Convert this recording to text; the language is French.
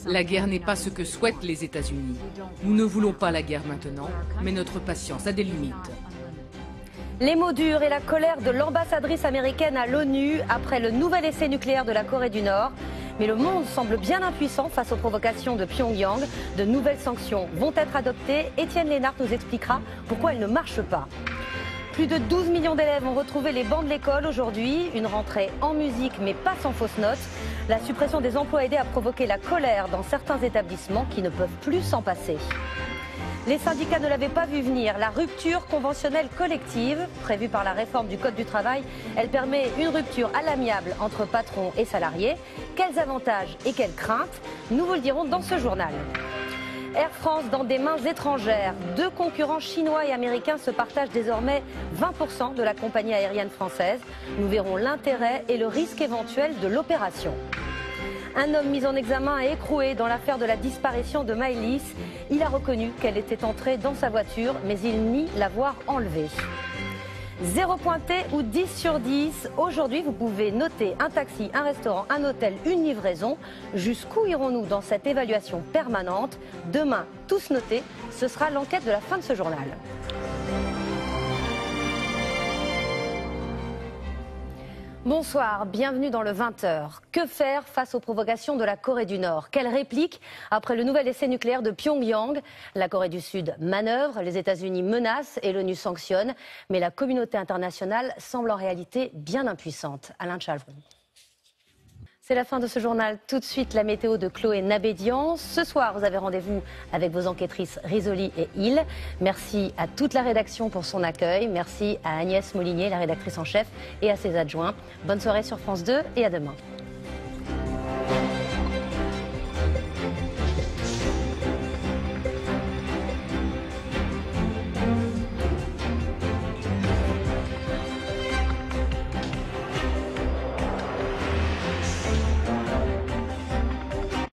La guerre n'est pas ce que souhaitent les États-Unis. Nous ne voulons pas la guerre maintenant, mais notre patience a des limites. Les mots durs et la colère de l'ambassadrice américaine à l'ONU après le nouvel essai nucléaire de la Corée du Nord. Mais le monde semble bien impuissant face aux provocations de Pyongyang. De nouvelles sanctions vont être adoptées. Étienne Lénart nous expliquera pourquoi elles ne marchent pas. Plus de 12 millions d'élèves ont retrouvé les bancs de l'école aujourd'hui. Une rentrée en musique mais pas sans fausses notes. La suppression des emplois aidés a provoqué la colère dans certains établissements qui ne peuvent plus s'en passer. Les syndicats ne l'avaient pas vu venir. La rupture conventionnelle collective, prévue par la réforme du Code du travail, elle permet une rupture à l'amiable entre patrons et salariés. Quels avantages et quelles craintes? Nous vous le dirons dans ce journal. Air France dans des mains étrangères. Deux concurrents chinois et américains se partagent désormais 20% de la compagnie aérienne française. Nous verrons l'intérêt et le risque éventuel de l'opération. Un homme mis en examen et écroué dans l'affaire de la disparition de Maëlys. Il a reconnu qu'elle était entrée dans sa voiture, mais il nie l'avoir enlevée. 0 pointé ou 10 sur 10. Aujourd'hui, vous pouvez noter un taxi, un restaurant, un hôtel, une livraison. Jusqu'où irons-nous dans cette évaluation permanente? Demain, tous notés. Ce sera l'enquête de la fin de ce journal. Bonsoir, bienvenue dans le 20h. Que faire face aux provocations de la Corée du Nord? Quelle réplique après le nouvel essai nucléaire de Pyongyang? La Corée du Sud manœuvre, les États-Unis menacent et l'ONU sanctionne. Mais la communauté internationale semble en réalité bien impuissante. Alain Chalvron. C'est la fin de ce journal. Tout de suite, la météo de Chloé Nabédian. Ce soir, vous avez rendez-vous avec vos enquêtrices Risoli et Hill. Merci à toute la rédaction pour son accueil. Merci à Agnès Molinier, la rédactrice en chef, et à ses adjoints. Bonne soirée sur France 2 et à demain.